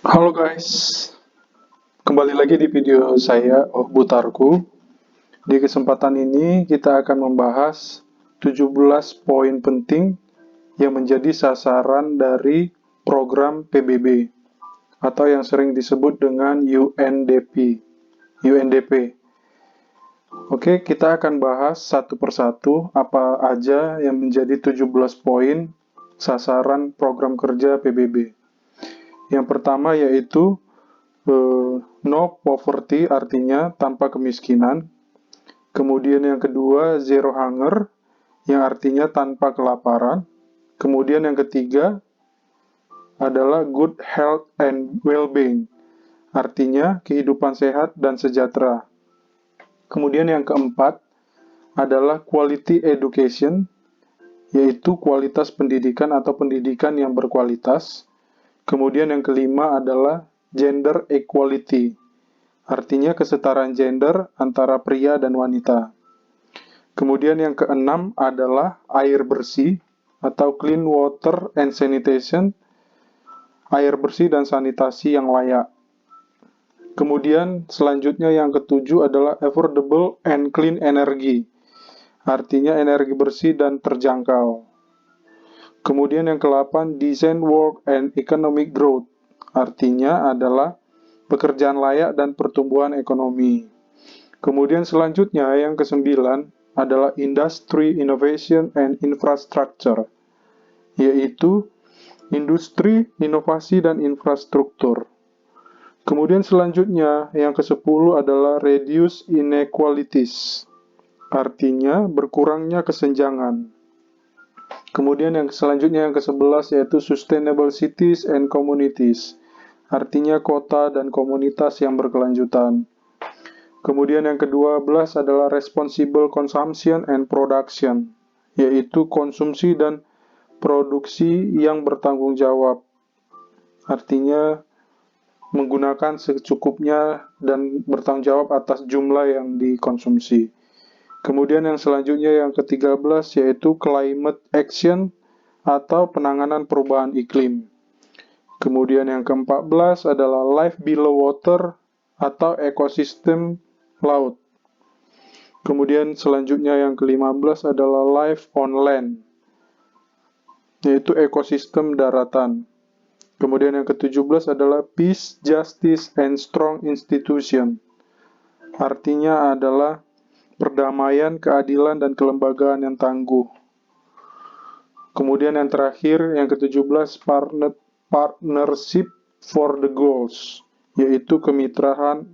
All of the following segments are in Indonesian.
Halo guys, kembali lagi di video saya, Butarku. Di kesempatan ini kita akan membahas 17 poin penting yang menjadi sasaran dari program PBB atau yang sering disebut dengan UNDP. Oke, kita akan bahas satu persatu apa aja yang menjadi 17 poin sasaran program kerja PBB. Yang pertama yaitu no poverty, artinya tanpa kemiskinan. Kemudian yang kedua, zero hunger, yang artinya tanpa kelaparan. Kemudian yang ketiga adalah good health and well-being, artinya kehidupan sehat dan sejahtera. Kemudian yang keempat adalah quality education, yaitu kualitas pendidikan atau pendidikan yang berkualitas. Kemudian yang kelima adalah gender equality, artinya kesetaraan gender antara pria dan wanita. Kemudian yang keenam adalah air bersih atau clean water and sanitation, air bersih dan sanitasi yang layak. Kemudian selanjutnya yang ketujuh adalah affordable and clean energy, artinya energi bersih dan terjangkau. Kemudian yang ke-8, decent work and economic growth, artinya adalah pekerjaan layak dan pertumbuhan ekonomi. Kemudian selanjutnya yang ke-9 adalah industry, innovation, and infrastructure, yaitu industri, inovasi, dan infrastruktur. Kemudian selanjutnya yang ke-10 adalah reduce inequalities, artinya berkurangnya kesenjangan. Kemudian yang selanjutnya yang ke-11 yaitu sustainable cities and communities, artinya kota dan komunitas yang berkelanjutan. Kemudian yang ke-12 adalah responsible consumption and production, yaitu konsumsi dan produksi yang bertanggung jawab, artinya menggunakan secukupnya dan bertanggung jawab atas jumlah yang dikonsumsi. Kemudian yang selanjutnya yang ke-13 yaitu climate action atau penanganan perubahan iklim. Kemudian yang ke-14 adalah life below water atau ekosistem laut. Kemudian selanjutnya yang ke-15 adalah life on land, yaitu ekosistem daratan. Kemudian yang ke-17 adalah peace, justice, and strong institution. Artinya adalah perdamaian, keadilan, dan kelembagaan yang tangguh. Kemudian yang terakhir, yang ke-17, partnership for the goals, yaitu kemitraan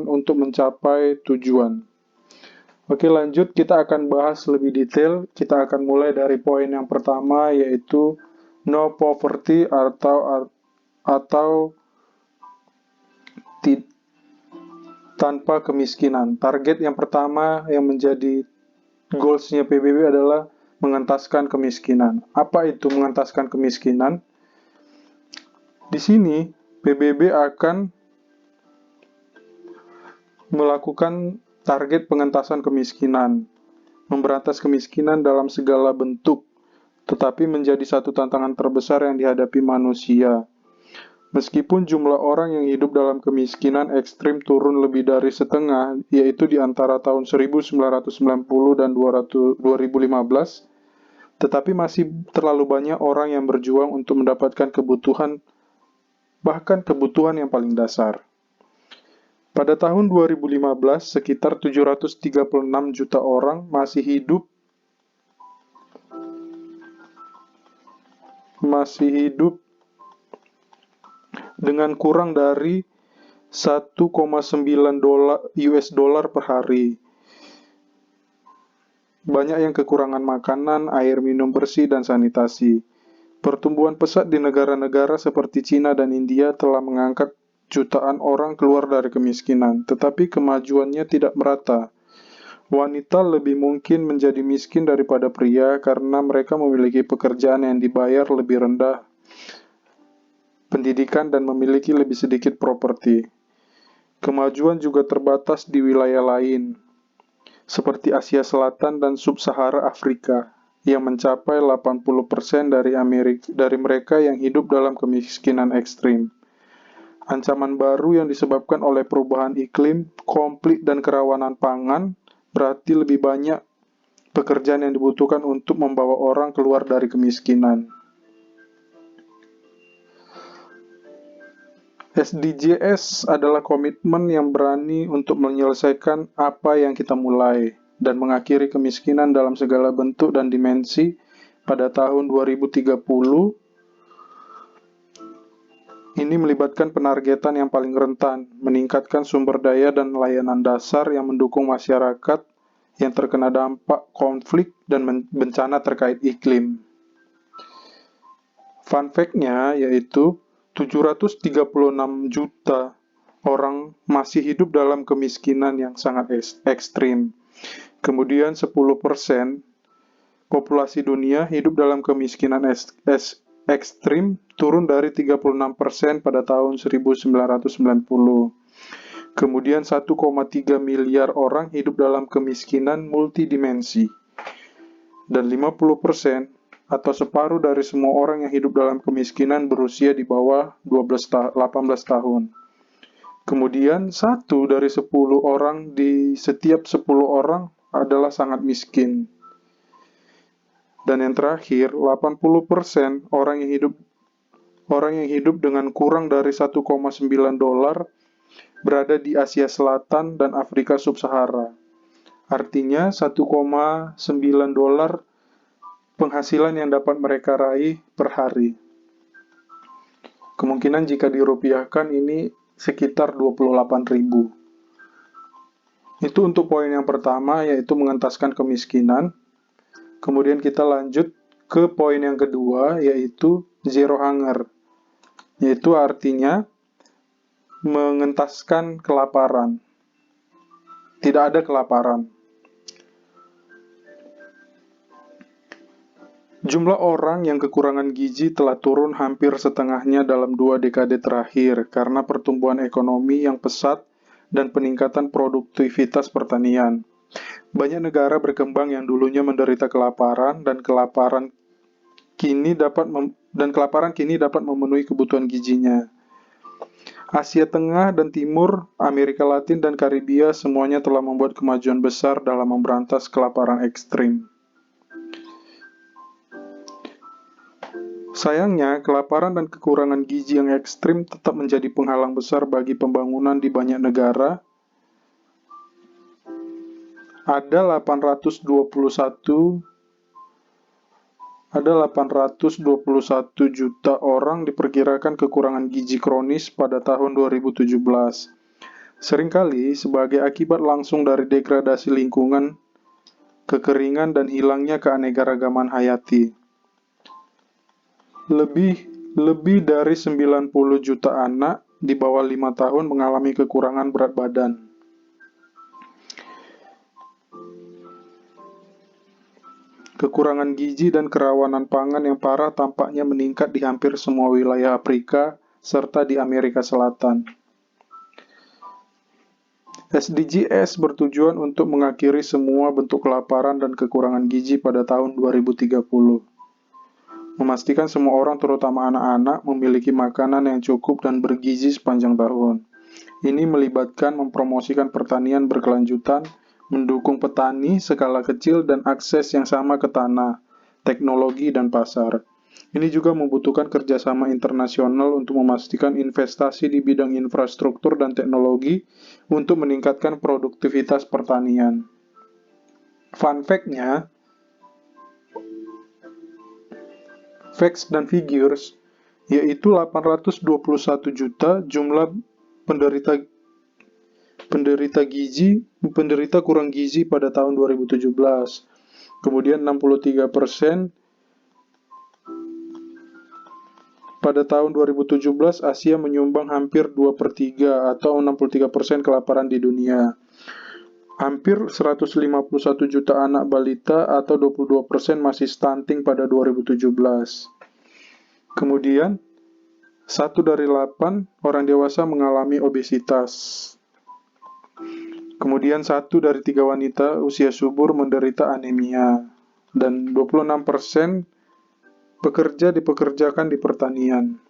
untuk mencapai tujuan. Oke, lanjut kita akan bahas lebih detail. Kita akan mulai dari poin yang pertama, yaitu no poverty atau tanpa kemiskinan. Target yang pertama yang menjadi goals-nya PBB adalah mengentaskan kemiskinan. Apa itu mengentaskan kemiskinan? Di sini PBB akan melakukan target pengentasan kemiskinan, memberantas kemiskinan dalam segala bentuk, tetapi menjadi satu tantangan terbesar yang dihadapi manusia. Meskipun jumlah orang yang hidup dalam kemiskinan ekstrim turun lebih dari setengah, yaitu di antara tahun 1990 dan 2015, tetapi masih terlalu banyak orang yang berjuang untuk mendapatkan kebutuhan, bahkan kebutuhan yang paling dasar. Pada tahun 2015, sekitar 736 juta orang masih hidup dengan kurang dari 1,9 US dollar per hari. Banyak yang kekurangan makanan, air minum bersih, dan sanitasi. Pertumbuhan pesat di negara-negara seperti Cina dan India telah mengangkat jutaan orang keluar dari kemiskinan, tetapi kemajuannya tidak merata. Wanita lebih mungkin menjadi miskin daripada pria karena mereka memiliki pekerjaan yang dibayar lebih rendah, pendidikan, dan memiliki lebih sedikit properti. Kemajuan juga terbatas di wilayah lain, seperti Asia Selatan dan Sub-Sahara Afrika, yang mencapai 80% dari mereka yang hidup dalam kemiskinan ekstrim. Ancaman baru yang disebabkan oleh perubahan iklim, konflik, dan kerawanan pangan berarti lebih banyak pekerjaan yang dibutuhkan untuk membawa orang keluar dari kemiskinan. SDGs adalah komitmen yang berani untuk menyelesaikan apa yang kita mulai dan mengakhiri kemiskinan dalam segala bentuk dan dimensi pada tahun 2030. Ini melibatkan penargetan yang paling rentan, meningkatkan sumber daya dan layanan dasar yang mendukung masyarakat yang terkena dampak konflik dan bencana terkait iklim. Fun fact-nya yaitu 736 juta orang masih hidup dalam kemiskinan yang sangat ekstrim. Kemudian 10% populasi dunia hidup dalam kemiskinan ekstrim, turun dari 36% pada tahun 1990. Kemudian 1,3 miliar orang hidup dalam kemiskinan multidimensi. Dan 50% atau separuh dari semua orang yang hidup dalam kemiskinan berusia di bawah 18 tahun. Kemudian 1 dari 10 orang di setiap 10 orang adalah sangat miskin. Dan yang terakhir, 80% orang yang hidup dengan kurang dari 1,9 dolar berada di Asia Selatan dan Afrika Sub-Sahara. Artinya 1,9 dolar penghasilan yang dapat mereka raih per hari. Kemungkinan jika dirupiahkan ini sekitar 28.000. Itu untuk poin yang pertama, yaitu mengentaskan kemiskinan. Kemudian kita lanjut ke poin yang kedua, yaitu zero hunger. Yaitu artinya mengentaskan kelaparan. Tidak ada kelaparan. Jumlah orang yang kekurangan gizi telah turun hampir setengahnya dalam 2 dekade terakhir karena pertumbuhan ekonomi yang pesat dan peningkatan produktivitas pertanian. Banyak negara berkembang yang dulunya menderita kelaparan dan kelaparan kini dapat memenuhi kebutuhan gizinya. Asia Tengah dan Timur, Amerika Latin dan Karibia semuanya telah membuat kemajuan besar dalam memberantas kelaparan ekstrim. Sayangnya, kelaparan dan kekurangan gizi yang ekstrim tetap menjadi penghalang besar bagi pembangunan di banyak negara. Ada 821 juta orang diperkirakan kekurangan gizi kronis pada tahun 2017. Seringkali sebagai akibat langsung dari degradasi lingkungan, kekeringan, dan hilangnya keanekaragaman hayati. Lebih dari 90 juta anak di bawah 5 tahun mengalami kekurangan berat badan. Kekurangan gizi dan kerawanan pangan yang parah tampaknya meningkat di hampir semua wilayah Afrika serta di Amerika Selatan. SDGs bertujuan untuk mengakhiri semua bentuk kelaparan dan kekurangan gizi pada tahun 2030. Memastikan semua orang, terutama anak-anak, memiliki makanan yang cukup dan bergizi sepanjang tahun. Ini melibatkan mempromosikan pertanian berkelanjutan, mendukung petani skala kecil dan akses yang sama ke tanah, teknologi, dan pasar. Ini juga membutuhkan kerjasama internasional untuk memastikan investasi di bidang infrastruktur dan teknologi untuk meningkatkan produktivitas pertanian. Fun fact-nya, facts dan figures, yaitu 821 juta jumlah penderita kurang gizi pada tahun 2017. Kemudian 63% pada tahun 2017 Asia menyumbang hampir 2/3 atau 63% kelaparan di dunia. Hampir 151 juta anak balita atau 22% masih stunting pada 2017. Kemudian 1 dari 8 orang dewasa mengalami obesitas. Kemudian 1 dari 3 wanita usia subur menderita anemia. Dan 26% pekerja dipekerjakan di pertanian.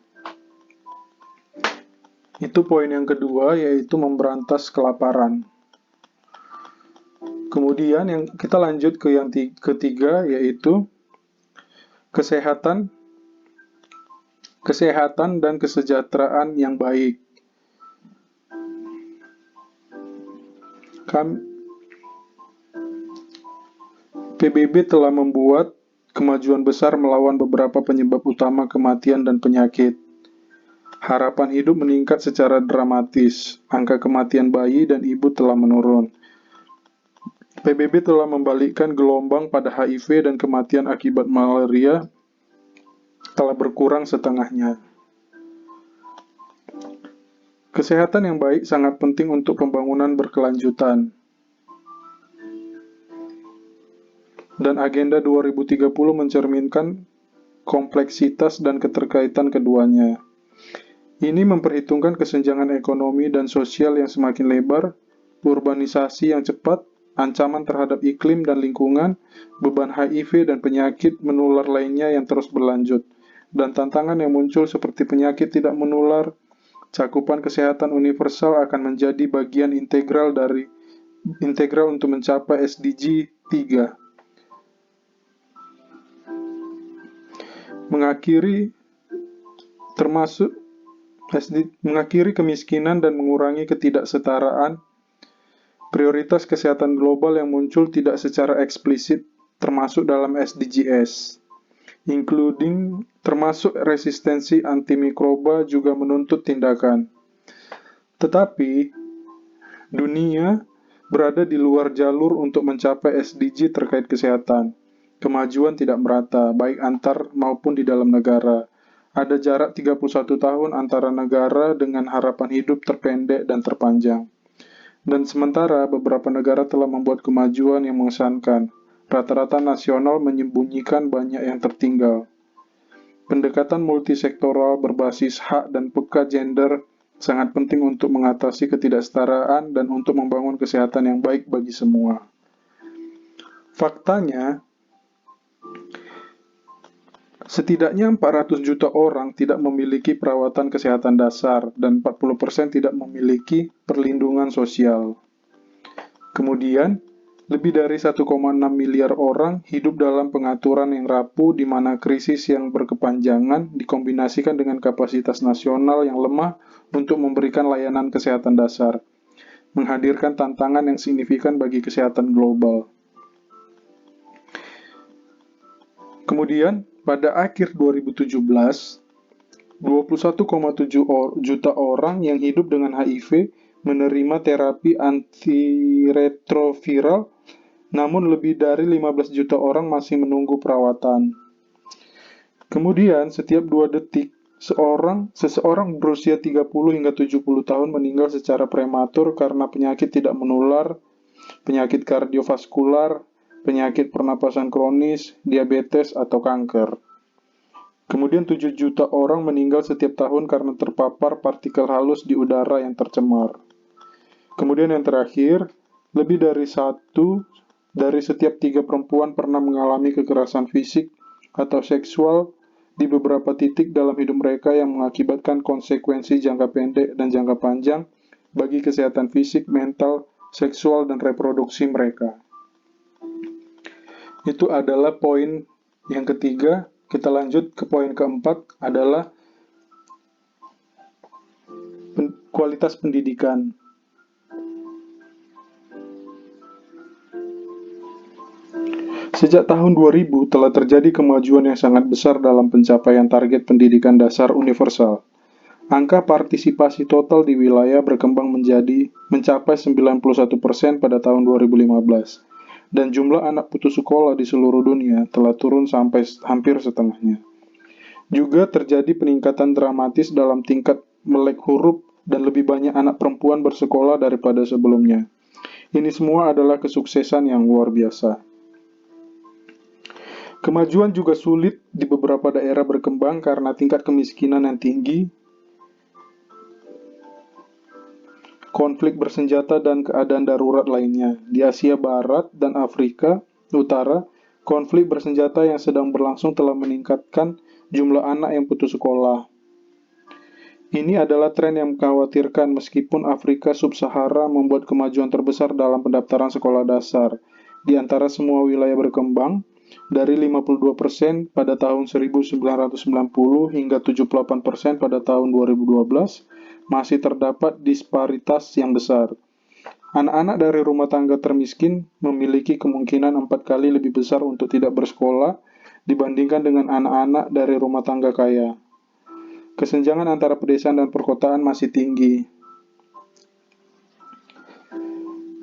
Itu poin yang kedua, yaitu memberantas kelaparan. Kemudian yang kita lanjut ke yang ketiga, yaitu kesehatan dan kesejahteraan yang baik. PBB telah membuat kemajuan besar melawan beberapa penyebab utama kematian dan penyakit. Harapan hidup meningkat secara dramatis. Angka kematian bayi dan ibu telah menurun. PBB telah membalikkan gelombang pada HIV dan kematian akibat malaria telah berkurang setengahnya. Kesehatan yang baik sangat penting untuk pembangunan berkelanjutan. Dan Agenda 2030 mencerminkan kompleksitas dan keterkaitan keduanya. Ini memperhitungkan kesenjangan ekonomi dan sosial yang semakin lebar, urbanisasi yang cepat, ancaman terhadap iklim dan lingkungan, beban HIV dan penyakit menular lainnya yang terus berlanjut, dan tantangan yang muncul seperti penyakit tidak menular. Cakupan kesehatan universal akan menjadi bagian integral untuk mencapai SDG 3. Mengakhiri kemiskinan dan mengurangi ketidaksetaraan. Prioritas kesehatan global yang muncul tidak secara eksplisit termasuk dalam SDGs, termasuk resistensi antimikroba juga menuntut tindakan. Tetapi, dunia berada di luar jalur untuk mencapai SDG terkait kesehatan. Kemajuan tidak merata, baik antar maupun di dalam negara. Ada jarak 31 tahun antara negara dengan harapan hidup terpendek dan terpanjang. Dan sementara beberapa negara telah membuat kemajuan yang mengesankan. Rata-rata nasional menyembunyikan banyak yang tertinggal. Pendekatan multisektoral berbasis hak dan peka gender sangat penting untuk mengatasi ketidaksetaraan dan untuk membangun kesehatan yang baik bagi semua. Faktanya, setidaknya 400 juta orang tidak memiliki perawatan kesehatan dasar dan 40% tidak memiliki perlindungan sosial. Kemudian, lebih dari 1,6 miliar orang hidup dalam pengaturan yang rapuh di mana krisis yang berkepanjangan dikombinasikan dengan kapasitas nasional yang lemah untuk memberikan layanan kesehatan dasar, menghadirkan tantangan yang signifikan bagi kesehatan global. Kemudian, pada akhir 2017, 21,7 juta orang yang hidup dengan HIV menerima terapi antiretroviral, namun lebih dari 15 juta orang masih menunggu perawatan. Kemudian, setiap 2 detik, seseorang berusia 30 hingga 70 tahun meninggal secara prematur karena penyakit tidak menular, penyakit kardiovaskular, penyakit pernapasan kronis, diabetes, atau kanker. Kemudian 7 juta orang meninggal setiap tahun karena terpapar partikel halus di udara yang tercemar. Kemudian yang terakhir, lebih dari 1 dari setiap 3 perempuan pernah mengalami kekerasan fisik atau seksual di beberapa titik dalam hidup mereka yang mengakibatkan konsekuensi jangka pendek dan jangka panjang bagi kesehatan fisik, mental, seksual, dan reproduksi mereka. Itu adalah poin yang ketiga. Kita lanjut ke poin keempat adalah kualitas pendidikan. Sejak tahun 2000 telah terjadi kemajuan yang sangat besar dalam pencapaian target pendidikan dasar universal. Angka partisipasi total di wilayah berkembang mencapai 91% pada tahun 2015. Dan jumlah anak putus sekolah di seluruh dunia telah turun sampai hampir setengahnya. Juga terjadi peningkatan dramatis dalam tingkat melek huruf dan lebih banyak anak perempuan bersekolah daripada sebelumnya. Ini semua adalah kesuksesan yang luar biasa. Kemajuan juga sulit di beberapa daerah berkembang karena tingkat kemiskinan yang tinggi, konflik bersenjata dan keadaan darurat lainnya. Di Asia Barat dan Afrika Utara, konflik bersenjata yang sedang berlangsung telah meningkatkan jumlah anak yang putus sekolah. Ini adalah tren yang mengkhawatirkan meskipun Afrika Sub-Sahara membuat kemajuan terbesar dalam pendaftaran sekolah dasar. Di antara semua wilayah berkembang, dari 52% pada tahun 1990 hingga 78% pada tahun 2012, masih terdapat disparitas yang besar. Anak-anak dari rumah tangga termiskin memiliki kemungkinan 4 kali lebih besar untuk tidak bersekolah dibandingkan dengan anak-anak dari rumah tangga kaya. Kesenjangan antara pedesaan dan perkotaan masih tinggi.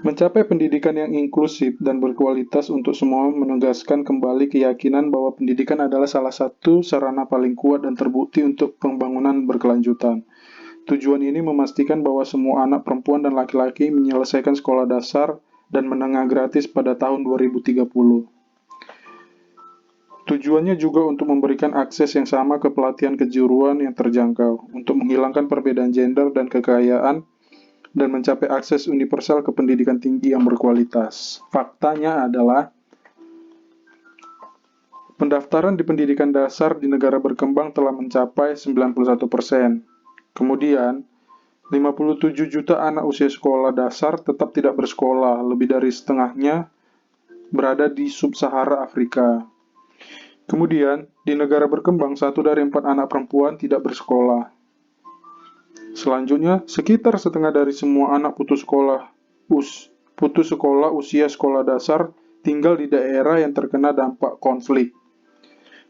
Mencapai pendidikan yang inklusif dan berkualitas untuk semua menegaskan kembali keyakinan bahwa pendidikan adalah salah satu sarana paling kuat dan terbukti untuk pembangunan berkelanjutan. Tujuan ini memastikan bahwa semua anak perempuan dan laki-laki menyelesaikan sekolah dasar dan menengah gratis pada tahun 2030. Tujuannya juga untuk memberikan akses yang sama ke pelatihan kejuruan yang terjangkau, untuk menghilangkan perbedaan gender dan kekayaan, dan mencapai akses universal ke pendidikan tinggi yang berkualitas. Faktanya adalah, pendaftaran di pendidikan dasar di negara berkembang telah mencapai 91%. Kemudian, 57 juta anak usia sekolah dasar tetap tidak bersekolah, lebih dari setengahnya berada di sub-Sahara Afrika. Kemudian, di negara berkembang, 1 dari 4 anak perempuan tidak bersekolah. Selanjutnya, sekitar setengah dari semua anak putus sekolah usia sekolah dasar tinggal di daerah yang terkena dampak konflik.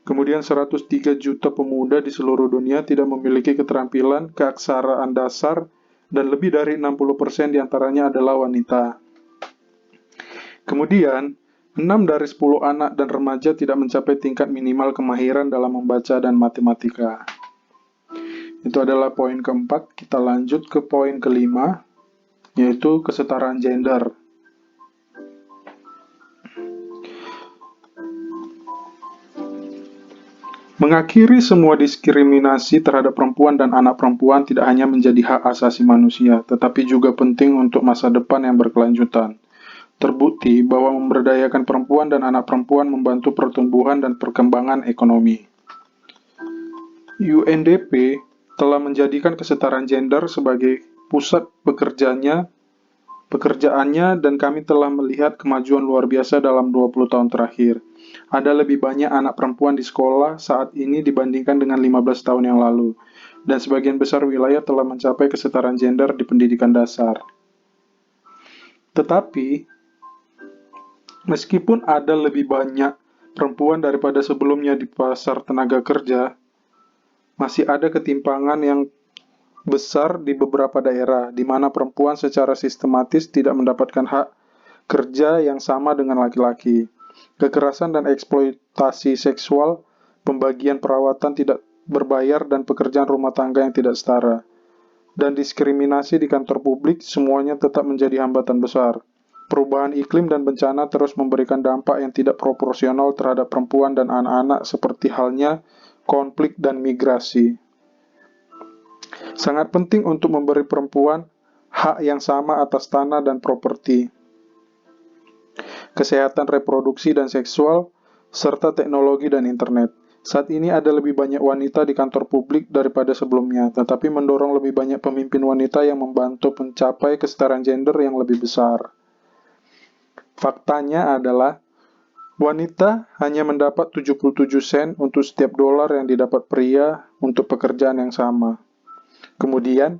Kemudian 103 juta pemuda di seluruh dunia tidak memiliki keterampilan keaksaraan dasar dan lebih dari 60% diantaranya adalah wanita. Kemudian, 6 dari 10 anak dan remaja tidak mencapai tingkat minimal kemahiran dalam membaca dan matematika. Itu adalah poin keempat. Kita lanjut ke poin kelima, yaitu kesetaraan gender. Mengakhiri semua diskriminasi terhadap perempuan dan anak perempuan tidak hanya menjadi hak asasi manusia, tetapi juga penting untuk masa depan yang berkelanjutan. Terbukti bahwa memberdayakan perempuan dan anak perempuan membantu pertumbuhan dan perkembangan ekonomi. UNDP telah menjadikan kesetaraan gender sebagai pusat pekerjaannya dan kami telah melihat kemajuan luar biasa dalam 20 tahun terakhir. Ada lebih banyak anak perempuan di sekolah saat ini dibandingkan dengan 15 tahun yang lalu, dan sebagian besar wilayah telah mencapai kesetaraan gender di pendidikan dasar. Tetapi, meskipun ada lebih banyak perempuan daripada sebelumnya di pasar tenaga kerja, masih ada ketimpangan yang besar di beberapa daerah, di mana perempuan secara sistematis tidak mendapatkan hak kerja yang sama dengan laki-laki. Kekerasan dan eksploitasi seksual, pembagian perawatan tidak berbayar, dan pekerjaan rumah tangga yang tidak setara. Dan diskriminasi di kantor publik, semuanya tetap menjadi hambatan besar. Perubahan iklim dan bencana terus memberikan dampak yang tidak proporsional terhadap perempuan dan anak-anak seperti halnya konflik dan migrasi. Sangat penting untuk memberi perempuan hak yang sama atas tanah dan properti, kesehatan reproduksi dan seksual, serta teknologi dan internet. Saat ini ada lebih banyak wanita di kantor publik daripada sebelumnya, tetapi mendorong lebih banyak pemimpin wanita yang membantu mencapai kesetaraan gender yang lebih besar. Faktanya adalah, wanita hanya mendapat 77 sen untuk setiap dolar yang didapat pria untuk pekerjaan yang sama. Kemudian,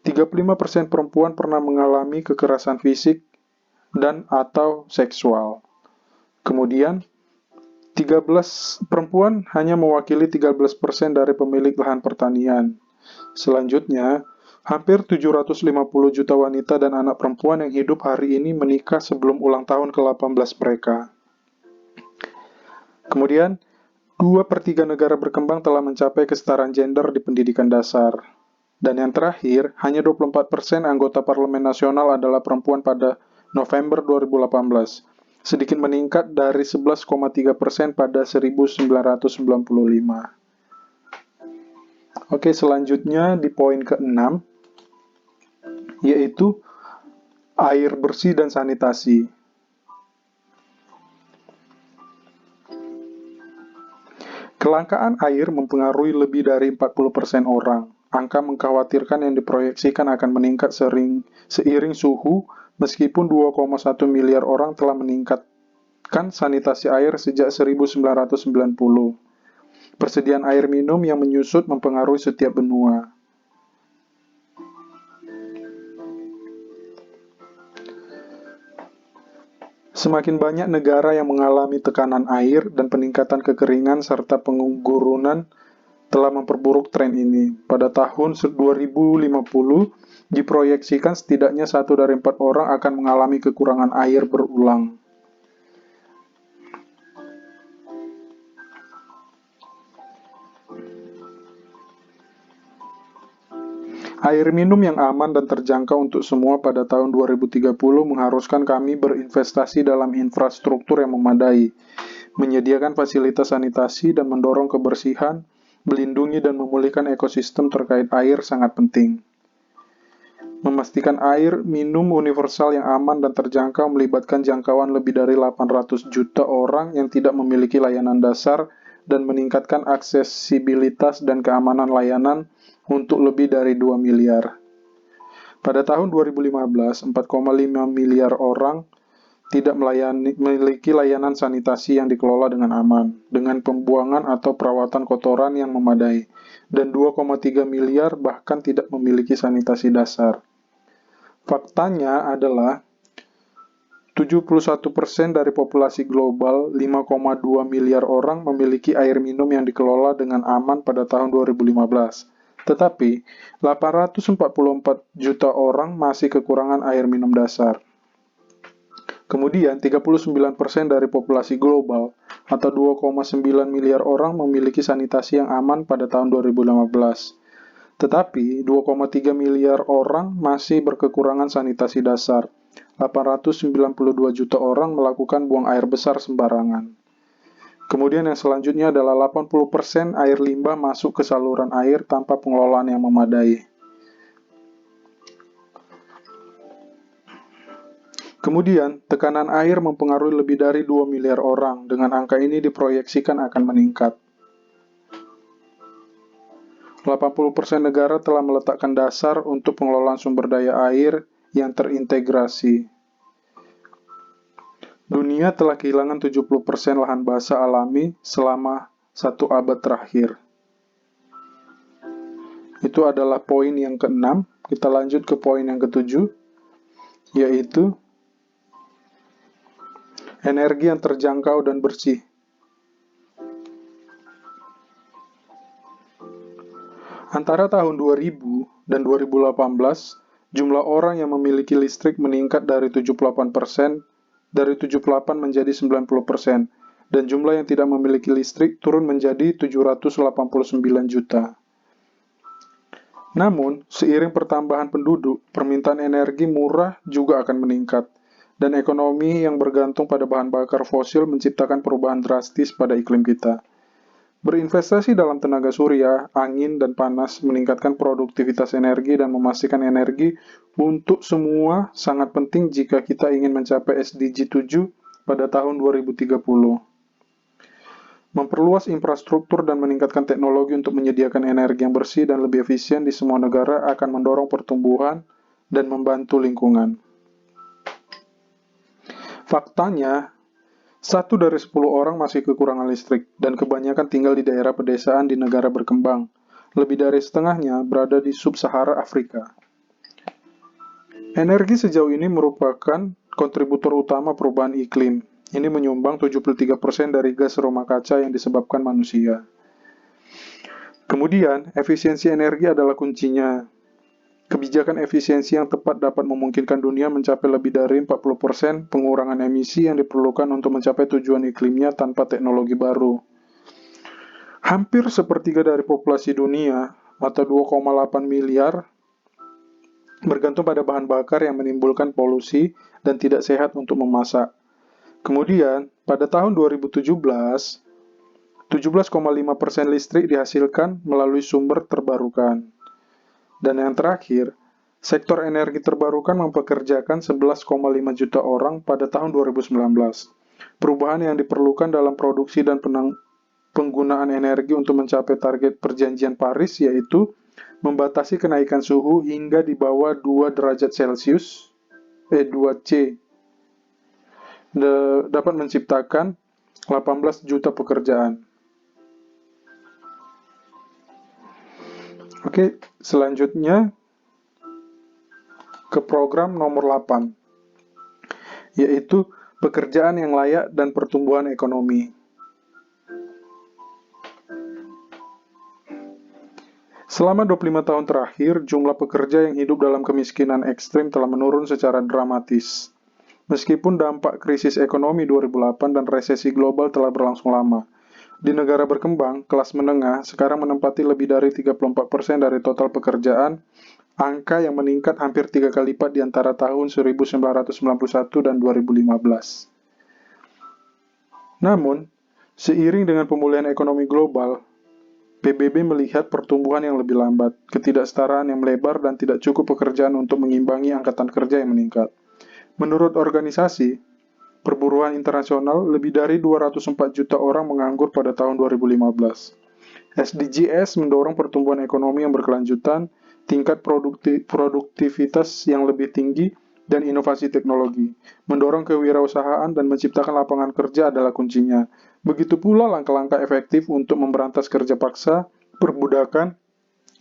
35% perempuan pernah mengalami kekerasan fisik dan atau seksual. Kemudian, 13 perempuan hanya mewakili 13% dari pemilik lahan pertanian. Selanjutnya, hampir 750 juta wanita dan anak perempuan yang hidup hari ini menikah sebelum ulang tahun ke-18 mereka. Kemudian, 2/3 negara berkembang telah mencapai kesetaraan gender di pendidikan dasar. Dan yang terakhir, hanya 24% anggota parlemen nasional adalah perempuan pada November 2018, sedikit meningkat dari 11,3% pada 1995. Oke, selanjutnya di poin ke-6, yaitu air bersih dan sanitasi. Kelangkaan air mempengaruhi lebih dari 40% orang. angka mengkhawatirkan yang diproyeksikan akan meningkat seiring suhu, meskipun 2,1 miliar orang telah meningkatkan sanitasi air sejak 1990. Persediaan air minum yang menyusut mempengaruhi setiap benua. Semakin banyak negara yang mengalami tekanan air dan peningkatan kekeringan serta penggurunan telah memperburuk tren ini. Pada tahun 2050, diproyeksikan setidaknya 1 dari 4 orang akan mengalami kekurangan air berulang. Air minum yang aman dan terjangkau untuk semua pada tahun 2030 mengharuskan kami berinvestasi dalam infrastruktur yang memadai, menyediakan fasilitas sanitasi dan mendorong kebersihan, melindungi dan memulihkan ekosistem terkait air sangat penting. Memastikan air minum universal yang aman dan terjangkau melibatkan jangkauan lebih dari 800 juta orang yang tidak memiliki layanan dasar dan meningkatkan aksesibilitas dan keamanan layanan untuk lebih dari 2 miliar. Pada tahun 2015, 4,5 miliar orang tidak memiliki layanan sanitasi yang dikelola dengan aman, dengan pembuangan atau perawatan kotoran yang memadai, dan 2,3 miliar bahkan tidak memiliki sanitasi dasar. Faktanya adalah 71% dari populasi global, 5,2 miliar orang, memiliki air minum yang dikelola dengan aman pada tahun 2015. Tetapi, 844 juta orang masih kekurangan air minum dasar. Kemudian, 39% dari populasi global, atau 2,9 miliar orang, memiliki sanitasi yang aman pada tahun 2015. Tetapi, 2,3 miliar orang masih berkekurangan sanitasi dasar. 892 juta orang melakukan buang air besar sembarangan. Kemudian yang selanjutnya adalah 80% air limbah masuk ke saluran air tanpa pengelolaan yang memadai. Kemudian, tekanan air mempengaruhi lebih dari 2 miliar orang, dengan angka ini diproyeksikan akan meningkat. 80% negara telah meletakkan dasar untuk pengelolaan sumber daya air yang terintegrasi. Dunia telah kehilangan 70% lahan basah alami selama 1 abad terakhir. Itu adalah poin yang ke-6. Kita lanjut ke poin yang ke-7, yaitu energi yang terjangkau dan bersih. Antara tahun 2000 dan 2018, jumlah orang yang memiliki listrik meningkat dari 78% menjadi 90%, dan jumlah yang tidak memiliki listrik turun menjadi 789 juta. Namun, seiring pertambahan penduduk, permintaan energi murah juga akan meningkat, dan ekonomi yang bergantung pada bahan bakar fosil menciptakan perubahan drastis pada iklim kita. Berinvestasi dalam tenaga surya, angin, dan panas meningkatkan produktivitas energi dan memastikan energi untuk semua sangat penting jika kita ingin mencapai SDG 7 pada tahun 2030. Memperluas infrastruktur dan meningkatkan teknologi untuk menyediakan energi yang bersih dan lebih efisien di semua negara akan mendorong pertumbuhan dan membantu lingkungan. Faktanya, 1 dari 10 orang masih kekurangan listrik, dan kebanyakan tinggal di daerah pedesaan di negara berkembang. Lebih dari setengahnya berada di sub-Sahara Afrika. Energi sejauh ini merupakan kontributor utama perubahan iklim. Ini menyumbang 73% dari gas rumah kaca yang disebabkan manusia. Kemudian, efisiensi energi adalah kuncinya. Kebijakan efisiensi yang tepat dapat memungkinkan dunia mencapai lebih dari 40% pengurangan emisi yang diperlukan untuk mencapai tujuan iklimnya tanpa teknologi baru. Hampir sepertiga dari populasi dunia, atau 2,8 miliar, bergantung pada bahan bakar yang menimbulkan polusi dan tidak sehat untuk memasak. Kemudian, pada tahun 2017, 17,5% listrik dihasilkan melalui sumber terbarukan. Dan yang terakhir, sektor energi terbarukan mempekerjakan 11,5 juta orang pada tahun 2019. Perubahan yang diperlukan dalam produksi dan penggunaan energi untuk mencapai target perjanjian Paris, yaitu membatasi kenaikan suhu hingga di bawah 2 derajat Celcius, 2C, dapat menciptakan 18 juta pekerjaan. Oke, selanjutnya ke program nomor 8, yaitu pekerjaan yang layak dan pertumbuhan ekonomi. Selama 25 tahun terakhir, jumlah pekerja yang hidup dalam kemiskinan ekstrim telah menurun secara dramatis. Meskipun dampak krisis ekonomi 2008 dan resesi global telah berlangsung lama. Di negara berkembang, kelas menengah sekarang menempati lebih dari 34% dari total pekerjaan, angka yang meningkat hampir 3 kali lipat di antara tahun 1991 dan 2015. Namun, seiring dengan pemulihan ekonomi global, PBB melihat pertumbuhan yang lebih lambat, ketidaksetaraan yang melebar, dan tidak cukup pekerjaan untuk mengimbangi angkatan kerja yang meningkat. Menurut organisasi Perburuan Internasional, lebih dari 204 juta orang menganggur pada tahun 2015. SDGs mendorong pertumbuhan ekonomi yang berkelanjutan, tingkat produktivitas yang lebih tinggi, dan inovasi teknologi. Mendorong kewirausahaan dan menciptakan lapangan kerja adalah kuncinya. Begitu pula langkah-langkah efektif untuk memberantas kerja paksa, perbudakan,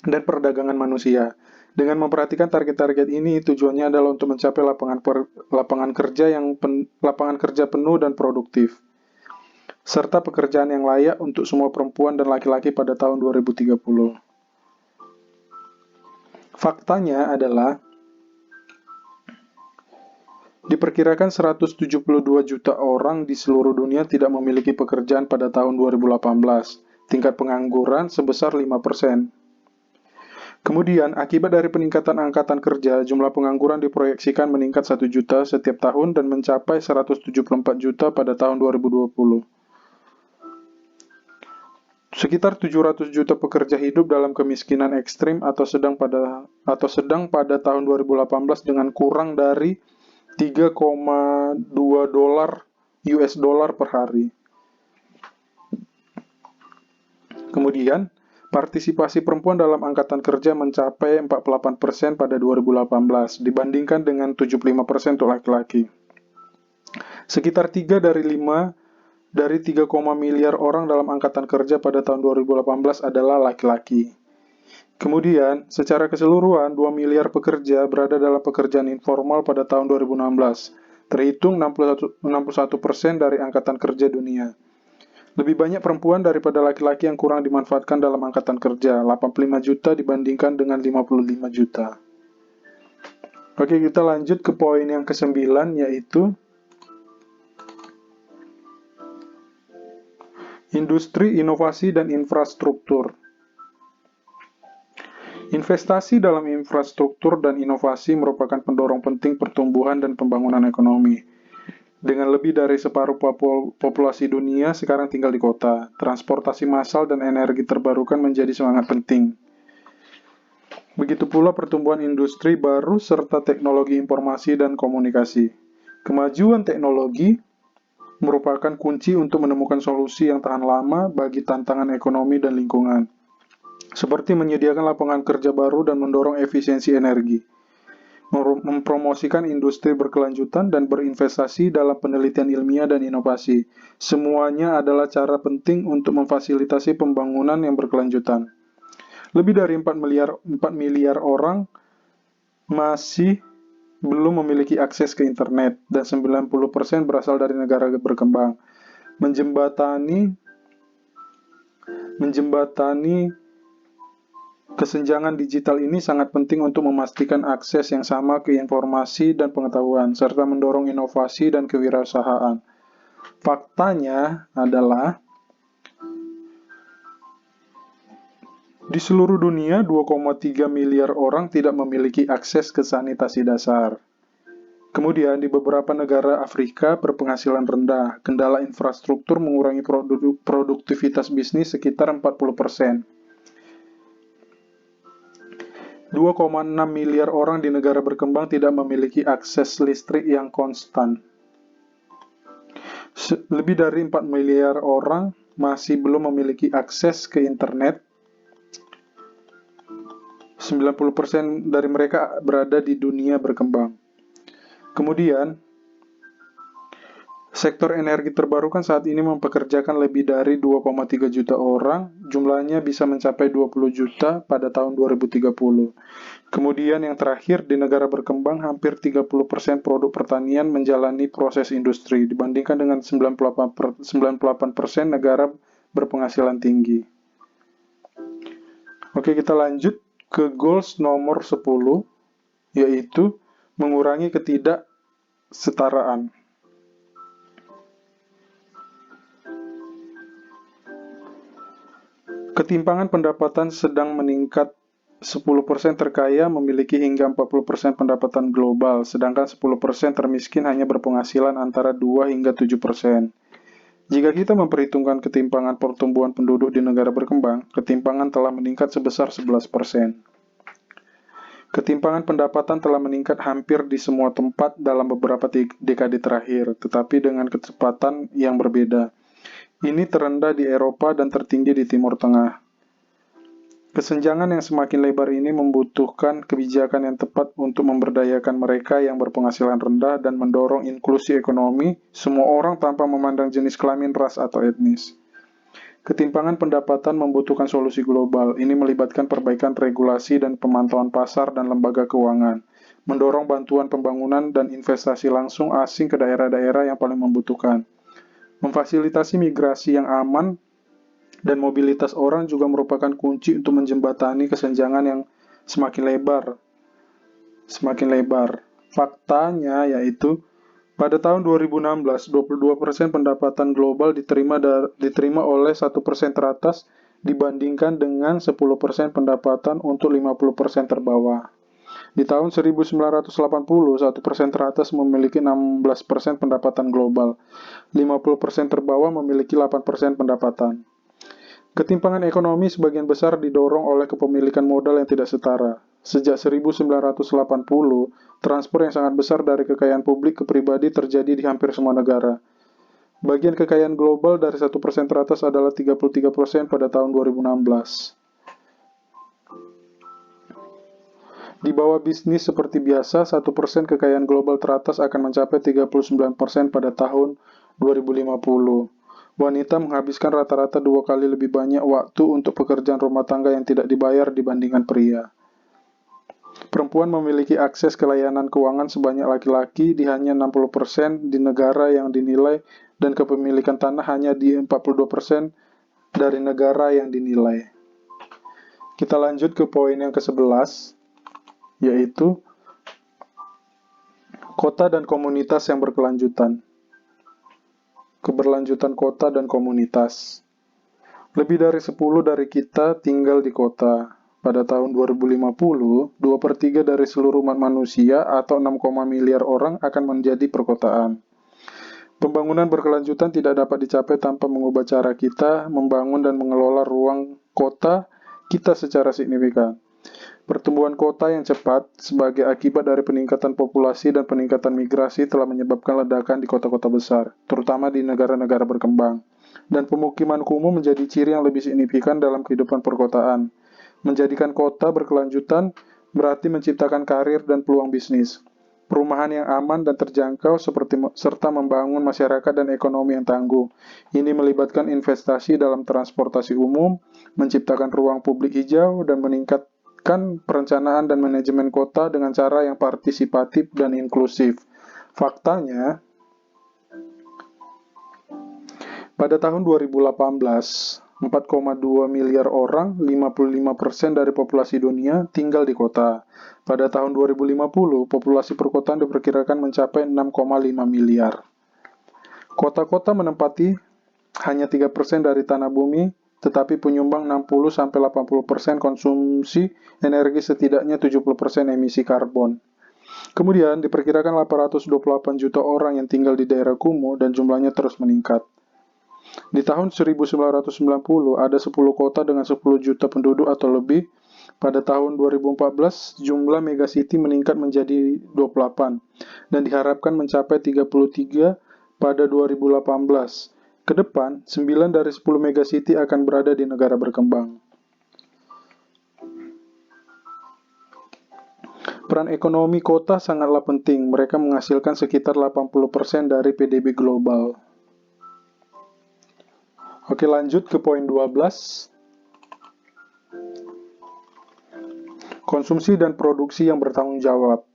dan perdagangan manusia. Dengan memperhatikan target-target ini, tujuannya adalah untuk mencapai lapangan kerja penuh dan produktif, serta pekerjaan yang layak untuk semua perempuan dan laki-laki pada tahun 2030. Faktanya adalah diperkirakan 172 juta orang di seluruh dunia tidak memiliki pekerjaan pada tahun 2018, tingkat pengangguran sebesar 5%. Kemudian, akibat dari peningkatan angkatan kerja, jumlah pengangguran diproyeksikan meningkat 1 juta setiap tahun dan mencapai 174 juta pada tahun 2020. Sekitar 700 juta pekerja hidup dalam kemiskinan ekstrim atau sedang pada tahun 2018 dengan kurang dari 3,2 US dollar per hari. Kemudian, partisipasi perempuan dalam angkatan kerja mencapai 48% pada 2018, dibandingkan dengan 75% untuk laki-laki. Sekitar 3 dari 5 dari 3, miliar orang dalam angkatan kerja pada tahun 2018 adalah laki-laki. Kemudian, secara keseluruhan, 2 miliar pekerja berada dalam pekerjaan informal pada tahun 2016, terhitung 61% dari angkatan kerja dunia. Lebih banyak perempuan daripada laki-laki yang kurang dimanfaatkan dalam angkatan kerja, 85 juta dibandingkan dengan 55 juta. Oke, kita lanjut ke poin yang ke-9, yaitu industri, inovasi, dan infrastruktur. Investasi dalam infrastruktur dan inovasi merupakan pendorong penting pertumbuhan dan pembangunan ekonomi. Dengan lebih dari separuh populasi dunia sekarang tinggal di kota, transportasi massal dan energi terbarukan menjadi sangat penting. Begitu pula pertumbuhan industri baru serta teknologi informasi dan komunikasi. Kemajuan teknologi merupakan kunci untuk menemukan solusi yang tahan lama bagi tantangan ekonomi dan lingkungan, seperti menyediakan lapangan kerja baru dan mendorong efisiensi energi. Mempromosikan industri berkelanjutan dan berinvestasi dalam penelitian ilmiah dan inovasi. Semuanya adalah cara penting untuk memfasilitasi pembangunan yang berkelanjutan. Lebih dari 4 miliar orang masih belum memiliki akses ke internet dan 90% berasal dari negara berkembang. Menjembatani kesenjangan digital ini sangat penting untuk memastikan akses yang sama ke informasi dan pengetahuan, serta mendorong inovasi dan kewirausahaan. Faktanya adalah, di seluruh dunia, 2,3 miliar orang tidak memiliki akses ke sanitasi dasar. Kemudian, di beberapa negara Afrika berpenghasilan rendah, kendala infrastruktur mengurangi produktivitas bisnis sekitar 40%. 2,6 miliar orang di negara berkembang tidak memiliki akses listrik yang konstan. Lebih dari 4 miliar orang masih belum memiliki akses ke internet. 90% dari mereka berada di dunia berkembang. Kemudian, sektor energi terbarukan saat ini mempekerjakan lebih dari 2,3 juta orang, jumlahnya bisa mencapai 20 juta pada tahun 2030. Kemudian yang terakhir, di negara berkembang hampir 30% produk pertanian menjalani proses industri, dibandingkan dengan 98% negara berpenghasilan tinggi. Oke, kita lanjut ke goals nomor 10, yaitu mengurangi ketidaksetaraan. Ketimpangan pendapatan sedang meningkat. 10% terkaya memiliki hingga 40% pendapatan global, sedangkan 10% termiskin hanya berpenghasilan antara 2 hingga 7%. Jika kita memperhitungkan ketimpangan pertumbuhan penduduk di negara berkembang, ketimpangan telah meningkat sebesar 11%. Ketimpangan pendapatan telah meningkat hampir di semua tempat dalam beberapa dekade terakhir, tetapi dengan kecepatan yang berbeda. Ini terendah di Eropa dan tertinggi di Timur Tengah. Kesenjangan yang semakin lebar ini membutuhkan kebijakan yang tepat untuk memberdayakan mereka yang berpenghasilan rendah dan mendorong inklusi ekonomi semua orang tanpa memandang jenis kelamin, ras, atau etnis. Ketimpangan pendapatan membutuhkan solusi global. Ini melibatkan perbaikan regulasi dan pemantauan pasar dan lembaga keuangan, mendorong bantuan pembangunan dan investasi langsung asing ke daerah-daerah yang paling membutuhkan. Memfasilitasi migrasi yang aman dan mobilitas orang juga merupakan kunci untuk menjembatani kesenjangan yang semakin lebar. Faktanya yaitu, pada tahun 2016, 22% pendapatan global diterima oleh 1% teratas dibandingkan dengan 10% pendapatan untuk 50% terbawah. Di tahun 1980, 1% teratas memiliki 16% pendapatan global, 50% terbawah memiliki 8% pendapatan. Ketimpangan ekonomi sebagian besar didorong oleh kepemilikan modal yang tidak setara. Sejak 1980, transfer yang sangat besar dari kekayaan publik ke pribadi terjadi di hampir semua negara. Bagian kekayaan global dari 1% teratas adalah 33% pada tahun 2016. Di bawah bisnis seperti biasa, 1% kekayaan global teratas akan mencapai 39% pada tahun 2050. Wanita menghabiskan rata-rata 2 kali lebih banyak waktu untuk pekerjaan rumah tangga yang tidak dibayar dibandingkan pria. Perempuan memiliki akses ke layanan keuangan sebanyak laki-laki di hanya 60% di negara yang dinilai, dan kepemilikan tanah hanya di 42% dari negara yang dinilai. Kita lanjut ke poin yang ke-11, yaitu kota dan komunitas yang berkelanjutan. Keberlanjutan kota dan komunitas. Lebih dari 10 dari kita tinggal di kota. Pada tahun 2050, 2/3 dari seluruh umat manusia atau 6, miliar orang akan menjadi perkotaan. Pembangunan berkelanjutan tidak dapat dicapai tanpa mengubah cara kita membangun dan mengelola ruang kota kita secara signifikan. Pertumbuhan kota yang cepat sebagai akibat dari peningkatan populasi dan peningkatan migrasi telah menyebabkan ledakan di kota-kota besar, terutama di negara-negara berkembang. Dan pemukiman kumuh menjadi ciri yang lebih signifikan dalam kehidupan perkotaan. Menjadikan kota berkelanjutan berarti menciptakan karir dan peluang bisnis, perumahan yang aman dan terjangkau, serta membangun masyarakat dan ekonomi yang tangguh. Ini melibatkan investasi dalam transportasi umum, menciptakan ruang publik hijau, dan meningkatkan perencanaan dan manajemen kota dengan cara yang partisipatif dan inklusif. Faktanya, pada tahun 2018, 4,2 miliar orang, 55% dari populasi dunia, tinggal di kota. Pada tahun 2050, populasi perkotaan diperkirakan mencapai 6,5 miliar. Kota-kota menempati hanya 3% dari tanah bumi, tetapi penyumbang 60-80% konsumsi energi, setidaknya 70% emisi karbon. Kemudian, diperkirakan 828 juta orang yang tinggal di daerah kumuh dan jumlahnya terus meningkat. Di tahun 1990, ada 10 kota dengan 10 juta penduduk atau lebih. Pada tahun 2014, jumlah megacity meningkat menjadi 28, dan diharapkan mencapai 33 pada 2018. Ke depan, 9 dari 10 megacity akan berada di negara berkembang. Peran ekonomi kota sangatlah penting. Mereka menghasilkan sekitar 80% dari PDB global. Oke, lanjut ke poin 12. Konsumsi dan produksi yang bertanggung jawab.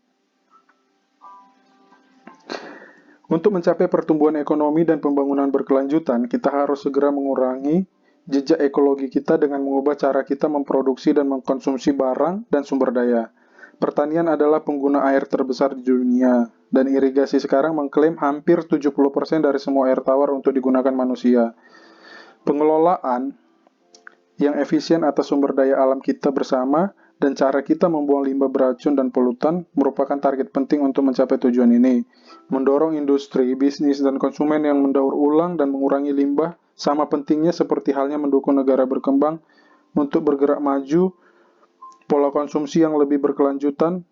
Untuk mencapai pertumbuhan ekonomi dan pembangunan berkelanjutan, kita harus segera mengurangi jejak ekologi kita dengan mengubah cara kita memproduksi dan mengkonsumsi barang dan sumber daya. Pertanian adalah pengguna air terbesar di dunia, dan irigasi sekarang mengklaim hampir 70% dari semua air tawar untuk digunakan manusia. Pengelolaan yang efisien atas sumber daya alam kita bersama dan cara kita membuang limbah beracun dan polutan merupakan target penting untuk mencapai tujuan ini. Mendorong industri, bisnis, dan konsumen yang mendaur ulang dan mengurangi limbah sama pentingnya seperti halnya mendukung negara berkembang untuk bergerak maju, pola konsumsi yang lebih berkelanjutan,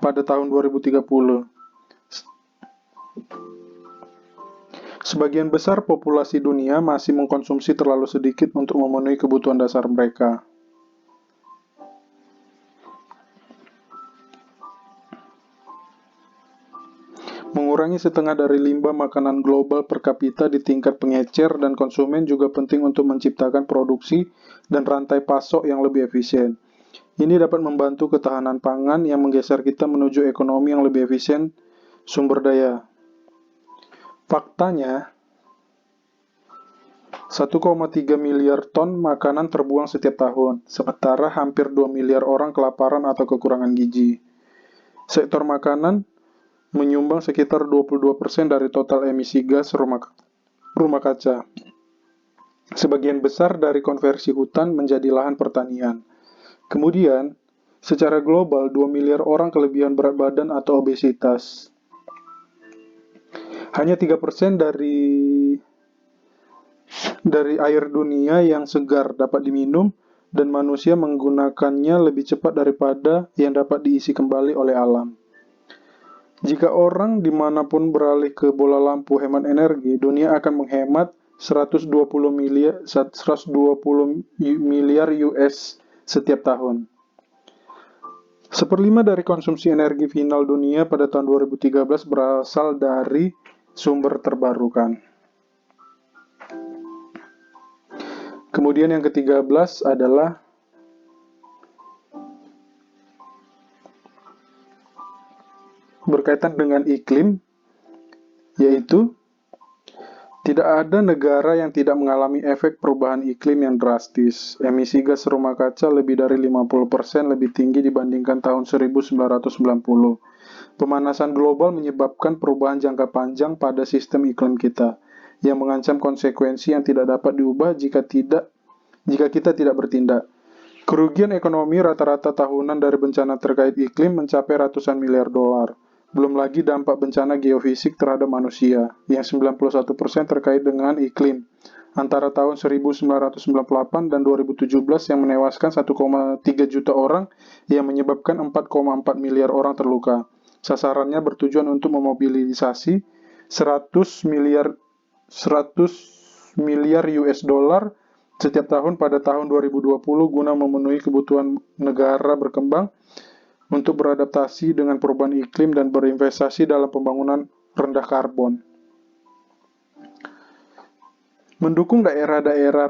pada tahun 2030. Sebagian besar populasi dunia masih mengkonsumsi terlalu sedikit untuk memenuhi kebutuhan dasar mereka. Mengurangi setengah dari limbah makanan global per kapita di tingkat pengecer dan konsumen juga penting untuk menciptakan produksi dan rantai pasok yang lebih efisien. Ini dapat membantu ketahanan pangan yang menggeser kita menuju ekonomi yang lebih efisien sumber daya. Faktanya, 1,3 miliar ton makanan terbuang setiap tahun, sementara hampir 2 miliar orang kelaparan atau kekurangan gizi. Sektor makanan menyumbang sekitar 22% dari total emisi gas rumah kaca. Sebagian besar dari konversi hutan menjadi lahan pertanian. Kemudian, secara global 2 miliar orang kelebihan berat badan atau obesitas. Hanya 3% dari air dunia yang segar dapat diminum dan manusia menggunakannya lebih cepat daripada yang dapat diisi kembali oleh alam. Jika orang dimanapun beralih ke bola lampu hemat energi, dunia akan menghemat 120 miliar US setiap tahun. 1/5 dari konsumsi energi final dunia pada tahun 2013 berasal dari sumber terbarukan. Kemudian yang ke-13 adalah berkaitan dengan iklim, yaitu tidak ada negara yang tidak mengalami efek perubahan iklim yang drastis. Emisi gas rumah kaca lebih dari 50% lebih tinggi dibandingkan tahun 1990. Pemanasan global menyebabkan perubahan jangka panjang pada sistem iklim kita, yang mengancam konsekuensi yang tidak dapat diubah jika kita tidak bertindak. Kerugian ekonomi rata-rata tahunan dari bencana terkait iklim mencapai ratusan miliar dolar. Belum lagi dampak bencana geofisik terhadap manusia, yang 91% terkait dengan iklim, antara tahun 1998 dan 2017 yang menewaskan 1,3 juta orang yang menyebabkan 4,4 miliar orang terluka. Sasarannya bertujuan untuk memobilisasi 100 miliar US dollar setiap tahun pada tahun 2020 guna memenuhi kebutuhan negara berkembang untuk beradaptasi dengan perubahan iklim dan berinvestasi dalam pembangunan rendah karbon. Mendukung daerah-daerah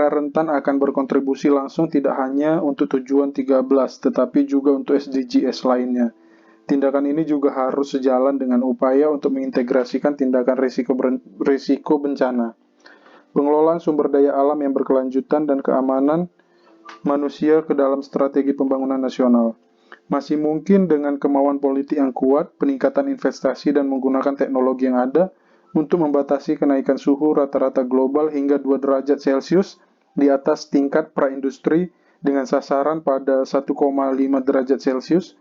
rentan akan berkontribusi langsung tidak hanya untuk tujuan 13, tetapi juga untuk SDGs lainnya. Tindakan ini juga harus sejalan dengan upaya untuk mengintegrasikan tindakan risiko bencana, pengelolaan sumber daya alam yang berkelanjutan, dan keamanan manusia ke dalam strategi pembangunan nasional. Masih mungkin dengan kemauan politik yang kuat, peningkatan investasi, dan menggunakan teknologi yang ada untuk membatasi kenaikan suhu rata-rata global hingga 2 derajat Celcius di atas tingkat praindustri dengan sasaran pada 1,5 derajat Celcius,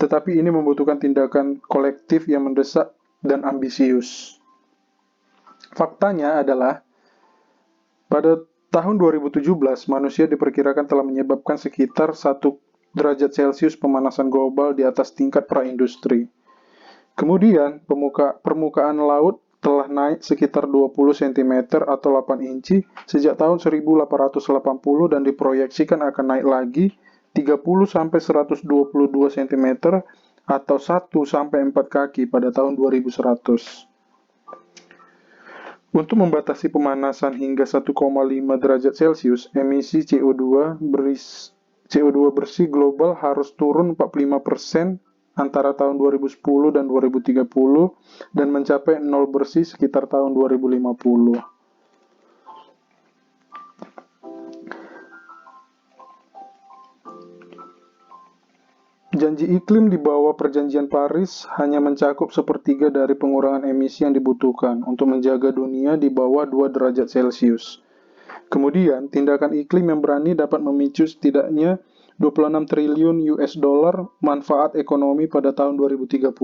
tetapi ini membutuhkan tindakan kolektif yang mendesak dan ambisius. Faktanya adalah pada tahun 2017, manusia diperkirakan telah menyebabkan sekitar 1 derajat Celcius pemanasan global di atas tingkat praindustri. Kemudian, permukaan laut telah naik sekitar 20 cm atau 8 inci sejak tahun 1880 dan diproyeksikan akan naik lagi 30-122 cm atau 1-4 kaki pada tahun 2100. Untuk membatasi pemanasan hingga 1,5 derajat Celcius, emisi CO2 bersih global harus turun 45% antara tahun 2010 dan 2030 dan mencapai nol bersih sekitar tahun 2050. Janji iklim di bawah Perjanjian Paris hanya mencakup sepertiga dari pengurangan emisi yang dibutuhkan untuk menjaga dunia di bawah 2 derajat Celcius. Kemudian, tindakan iklim yang berani dapat memicu setidaknya 26 triliun US dollar manfaat ekonomi pada tahun 2030.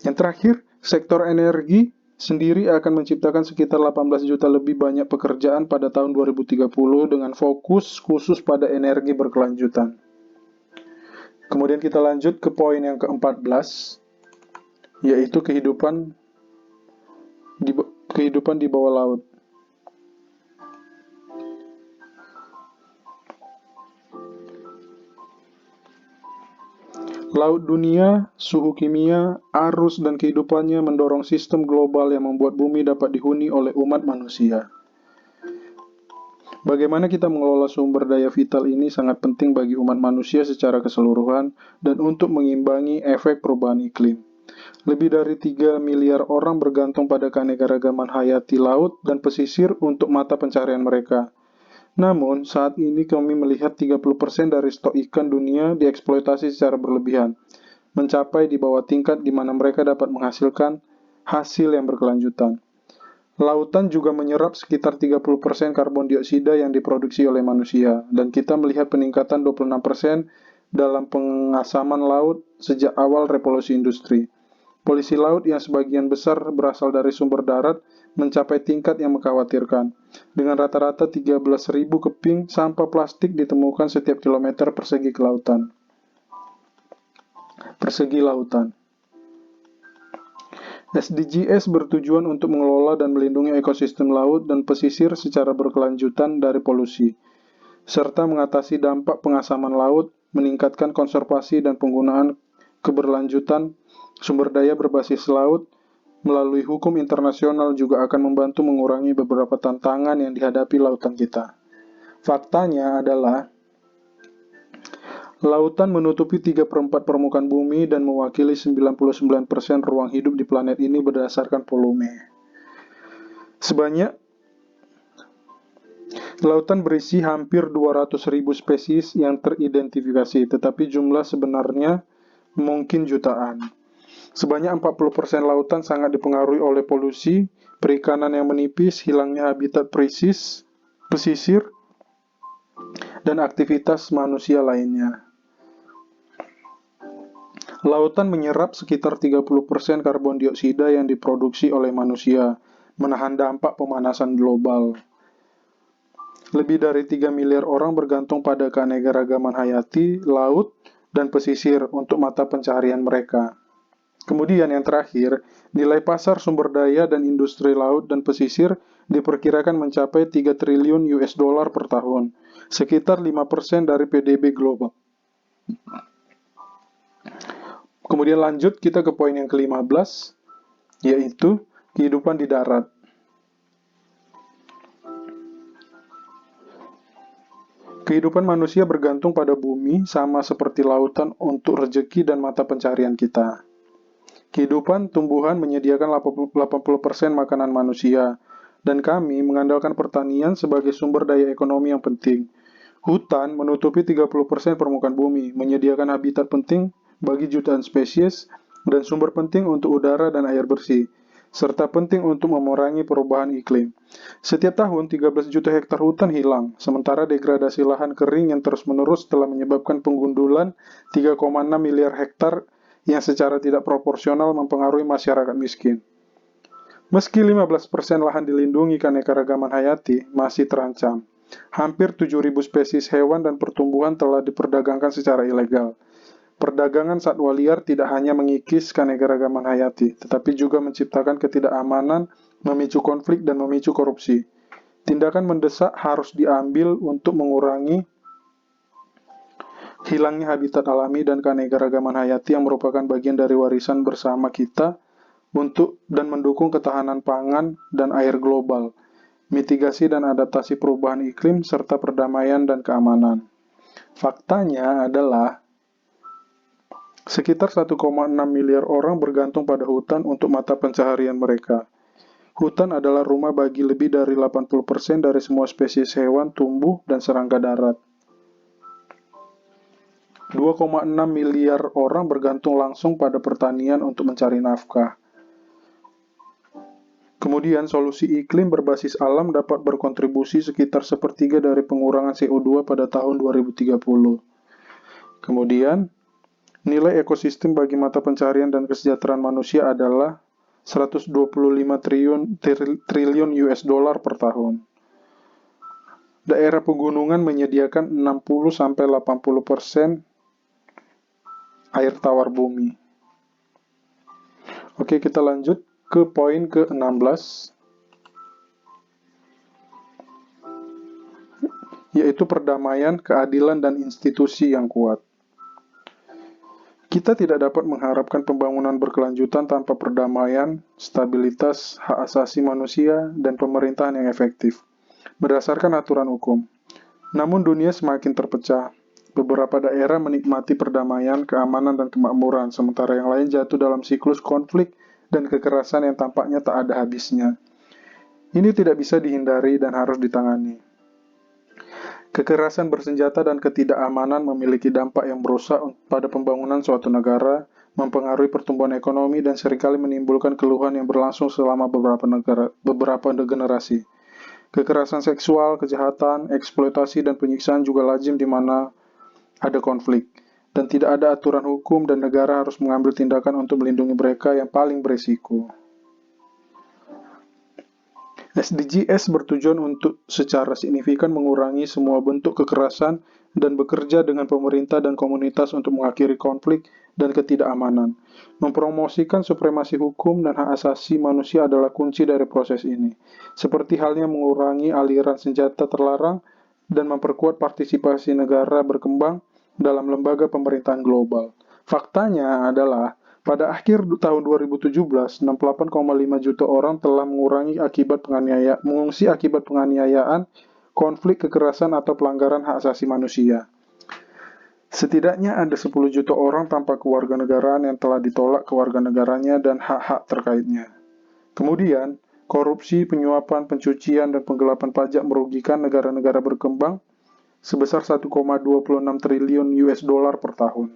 Yang terakhir, sektor energi sendiri akan menciptakan sekitar 18 juta lebih banyak pekerjaan pada tahun 2030 dengan fokus khusus pada energi berkelanjutan. Kemudian kita lanjut ke poin yang ke-14, yaitu kehidupan di bawah laut. Laut dunia, suhu kimia, arus, dan kehidupannya mendorong sistem global yang membuat bumi dapat dihuni oleh umat manusia. Bagaimana kita mengelola sumber daya vital ini sangat penting bagi umat manusia secara keseluruhan dan untuk mengimbangi efek perubahan iklim. Lebih dari 3 miliar orang bergantung pada keanekaragaman hayati laut dan pesisir untuk mata pencaharian mereka. Namun, saat ini kami melihat 30% dari stok ikan dunia dieksploitasi secara berlebihan, mencapai di bawah tingkat di mana mereka dapat menghasilkan hasil yang berkelanjutan. Lautan juga menyerap sekitar 30% karbon dioksida yang diproduksi oleh manusia, dan kita melihat peningkatan 26% dalam pengasaman laut sejak awal revolusi industri. Polusi laut yang sebagian besar berasal dari sumber darat mencapai tingkat yang mengkhawatirkan, dengan rata-rata 13.000 keping sampah plastik ditemukan setiap kilometer persegi lautan. SDGs bertujuan untuk mengelola dan melindungi ekosistem laut dan pesisir secara berkelanjutan dari polusi, serta mengatasi dampak pengasaman laut, meningkatkan konservasi dan penggunaan keberlanjutan sumber daya berbasis laut, melalui hukum internasional juga akan membantu mengurangi beberapa tantangan yang dihadapi lautan kita. Faktanya adalah, lautan menutupi 3/4 permukaan bumi dan mewakili 99% ruang hidup di planet ini berdasarkan volume. Lautan berisi hampir 200.000 spesies yang teridentifikasi, tetapi jumlah sebenarnya mungkin jutaan. Sebanyak 40% lautan sangat dipengaruhi oleh polusi, perikanan yang menipis, hilangnya habitat pesisir, dan aktivitas manusia lainnya. Lautan menyerap sekitar 30% karbon dioksida yang diproduksi oleh manusia, menahan dampak pemanasan global. Lebih dari 3 miliar orang bergantung pada keanekaragaman hayati, laut, dan pesisir untuk mata pencaharian mereka. Kemudian yang terakhir, nilai pasar sumber daya dan industri laut dan pesisir diperkirakan mencapai 3 triliun US dollar per tahun, sekitar 5% dari PDB global. Kemudian lanjut kita ke poin yang ke-15, yaitu kehidupan di darat. Kehidupan manusia bergantung pada bumi sama seperti lautan untuk rezeki dan mata pencaharian kita. Kehidupan tumbuhan menyediakan 80% makanan manusia, dan kami mengandalkan pertanian sebagai sumber daya ekonomi yang penting. Hutan menutupi 30% permukaan bumi, menyediakan habitat penting bagi jutaan spesies, dan sumber penting untuk udara dan air bersih, serta penting untuk memerangi perubahan iklim. Setiap tahun, 13 juta hektar hutan hilang, sementara degradasi lahan kering yang terus-menerus telah menyebabkan penggundulan 3,6 miliar hektar yang secara tidak proporsional mempengaruhi masyarakat miskin. Meski 15% lahan dilindungi keanekaragaman hayati masih terancam. Hampir 7.000 spesies hewan dan pertumbuhan telah diperdagangkan secara ilegal. Perdagangan satwa liar tidak hanya mengikis keanekaragaman hayati, tetapi juga menciptakan ketidakamanan, memicu konflik, dan memicu korupsi. Tindakan mendesak harus diambil untuk mengurangi hilangnya habitat alami dan keanekaragaman hayati yang merupakan bagian dari warisan bersama kita dan mendukung ketahanan pangan dan air global, mitigasi dan adaptasi perubahan iklim, serta perdamaian dan keamanan. Faktanya adalah sekitar 1,6 miliar orang bergantung pada hutan untuk mata pencaharian mereka. Hutan adalah rumah bagi lebih dari 80% dari semua spesies hewan, tumbuh, dan serangga darat. 2,6 miliar orang bergantung langsung pada pertanian untuk mencari nafkah. Kemudian, solusi iklim berbasis alam dapat berkontribusi sekitar sepertiga dari pengurangan CO2 pada tahun 2030. Kemudian, nilai ekosistem bagi mata pencaharian dan kesejahteraan manusia adalah 125 triliun US dollar per tahun. Daerah pegunungan menyediakan 60-80% air tawar bumi. Oke, kita lanjut ke poin ke-16, yaitu perdamaian, keadilan, dan institusi yang kuat. Kita tidak dapat mengharapkan pembangunan berkelanjutan tanpa perdamaian, stabilitas, hak asasi manusia, dan pemerintahan yang efektif, berdasarkan aturan hukum. Namun dunia semakin terpecah. Beberapa daerah menikmati perdamaian, keamanan, dan kemakmuran, sementara yang lain jatuh dalam siklus konflik dan kekerasan yang tampaknya tak ada habisnya. Ini tidak bisa dihindari dan harus ditangani. Kekerasan bersenjata dan ketidakamanan memiliki dampak yang merusak pada pembangunan suatu negara, mempengaruhi pertumbuhan ekonomi, dan seringkali menimbulkan keluhan yang berlangsung selama beberapa generasi. Kekerasan seksual, kejahatan, eksploitasi, dan penyiksaan juga lazim di mana ada konflik, dan tidak ada aturan hukum dan negara harus mengambil tindakan untuk melindungi mereka yang paling berisiko. SDGs bertujuan untuk secara signifikan mengurangi semua bentuk kekerasan dan bekerja dengan pemerintah dan komunitas untuk mengakhiri konflik dan ketidakamanan. Mempromosikan supremasi hukum dan hak asasi manusia adalah kunci dari proses ini, seperti halnya mengurangi aliran senjata terlarang dan memperkuat partisipasi negara berkembang dalam lembaga pemerintahan global. Faktanya adalah, pada akhir tahun 2017, 68,5 juta orang telah mengungsi akibat penganiayaan, konflik, kekerasan, atau pelanggaran hak asasi manusia. Setidaknya ada 10 juta orang tanpa kewarganegaraan yang telah ditolak kewarganegaranya dan hak-hak terkaitnya. Kemudian, korupsi, penyuapan, pencucian, dan penggelapan pajak merugikan negara-negara berkembang sebesar 1,26 triliun US dollar per tahun.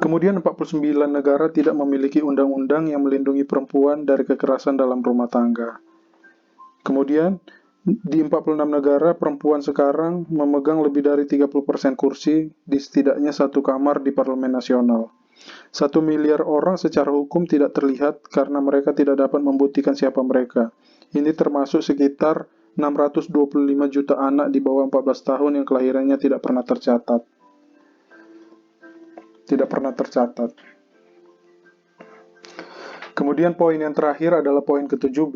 Kemudian 49 negara tidak memiliki undang-undang yang melindungi perempuan dari kekerasan dalam rumah tangga. Kemudian, di 46 negara, perempuan sekarang memegang lebih dari 30% kursi di setidaknya satu kamar di parlemen nasional. 1 miliar orang secara hukum tidak terlihat karena mereka tidak dapat membuktikan siapa mereka. Ini termasuk sekitar 625 juta anak di bawah 14 tahun yang kelahirannya tidak pernah tercatat. Kemudian poin yang terakhir adalah poin ke-17,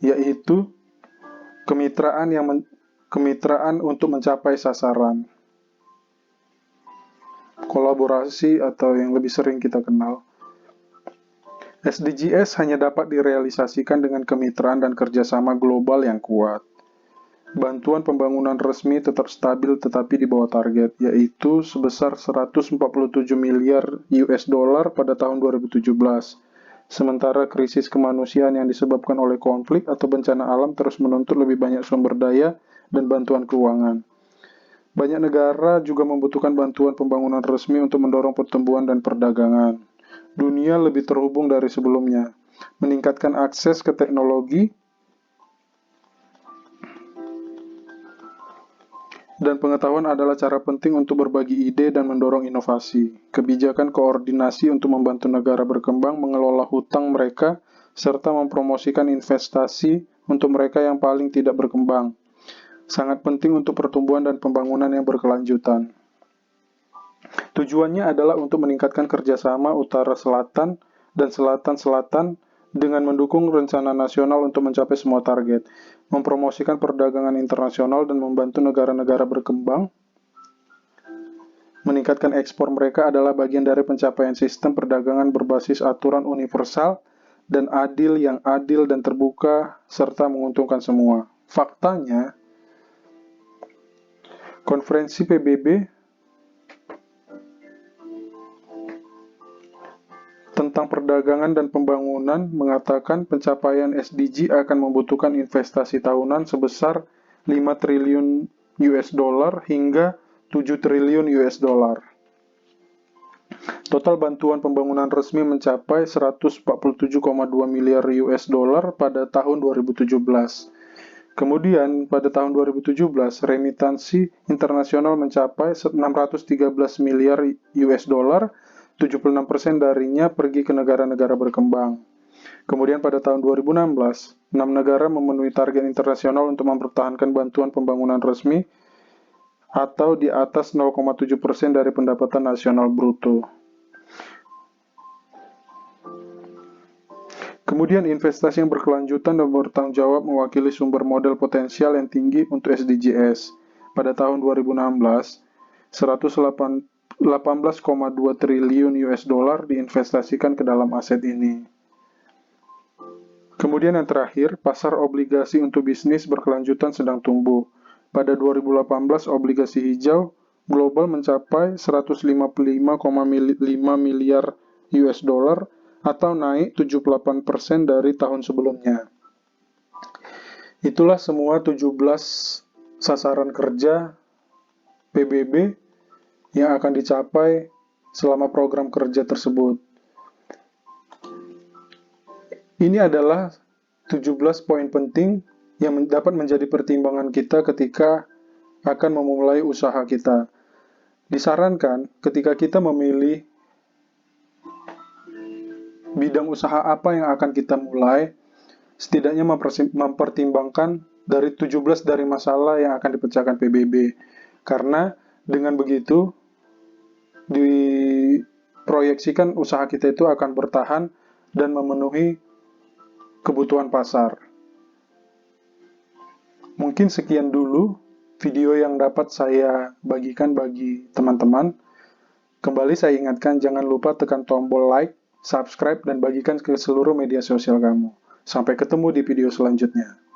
yaitu kemitraan untuk mencapai sasaran. Kolaborasi atau yang lebih sering kita kenal. SDGs hanya dapat direalisasikan dengan kemitraan dan kerjasama global yang kuat. Bantuan pembangunan resmi tetap stabil tetapi di bawah target, yaitu sebesar 147 miliar US dollar pada tahun 2017. Sementara krisis kemanusiaan yang disebabkan oleh konflik atau bencana alam terus menuntut lebih banyak sumber daya dan bantuan keuangan. Banyak negara juga membutuhkan bantuan pembangunan resmi untuk mendorong pertumbuhan dan perdagangan. Dunia lebih terhubung dari sebelumnya, meningkatkan akses ke teknologi dan pengetahuan adalah cara penting untuk berbagi ide dan mendorong inovasi. Kebijakan koordinasi untuk membantu negara berkembang mengelola hutang mereka, serta mempromosikan investasi untuk mereka yang paling tidak berkembang. Sangat penting untuk pertumbuhan dan pembangunan yang berkelanjutan. Tujuannya adalah untuk meningkatkan kerjasama utara-selatan dan selatan-selatan dengan mendukung rencana nasional untuk mencapai semua target, mempromosikan perdagangan internasional dan membantu negara-negara berkembang. Meningkatkan ekspor mereka adalah bagian dari pencapaian sistem perdagangan berbasis aturan universal dan adil yang adil dan terbuka serta menguntungkan semua. Faktanya, konferensi PBB tentang perdagangan dan pembangunan mengatakan pencapaian SDG akan membutuhkan investasi tahunan sebesar 5 triliun US dollar hingga 7 triliun US dollar. Total bantuan pembangunan resmi mencapai 147,2 miliar US dollar pada tahun 2017. Kemudian pada tahun 2017, remitansi internasional mencapai 613 miliar US dollar, 76% darinya pergi ke negara-negara berkembang. Kemudian pada tahun 2016, 6 negara memenuhi target internasional untuk mempertahankan bantuan pembangunan resmi atau di atas 0,7% dari pendapatan nasional bruto. Kemudian investasi yang berkelanjutan dan bertanggung jawab mewakili sumber modal potensial yang tinggi untuk SDGs. Pada tahun 2016, 18,2 triliun US dollar diinvestasikan ke dalam aset ini. Kemudian yang terakhir, pasar obligasi untuk bisnis berkelanjutan sedang tumbuh. Pada 2018, obligasi hijau global mencapai 155,5 miliar US dollar atau naik 78% dari tahun sebelumnya. Itulah semua 17 sasaran kerja PBB yang akan dicapai selama program kerja tersebut. Ini adalah 17 poin penting yang dapat menjadi pertimbangan kita ketika akan memulai usaha kita. Disarankan ketika kita memilih bidang usaha apa yang akan kita mulai, setidaknya mempertimbangkan dari 17 dari masalah yang akan dipecahkan PBB. Karena dengan begitu, diproyeksikan usaha kita itu akan bertahan dan memenuhi kebutuhan pasar. Mungkin sekian dulu video yang dapat saya bagikan bagi teman-teman. Kembali saya ingatkan, jangan lupa tekan tombol like, subscribe, dan bagikan ke seluruh media sosial kamu. Sampai ketemu di video selanjutnya.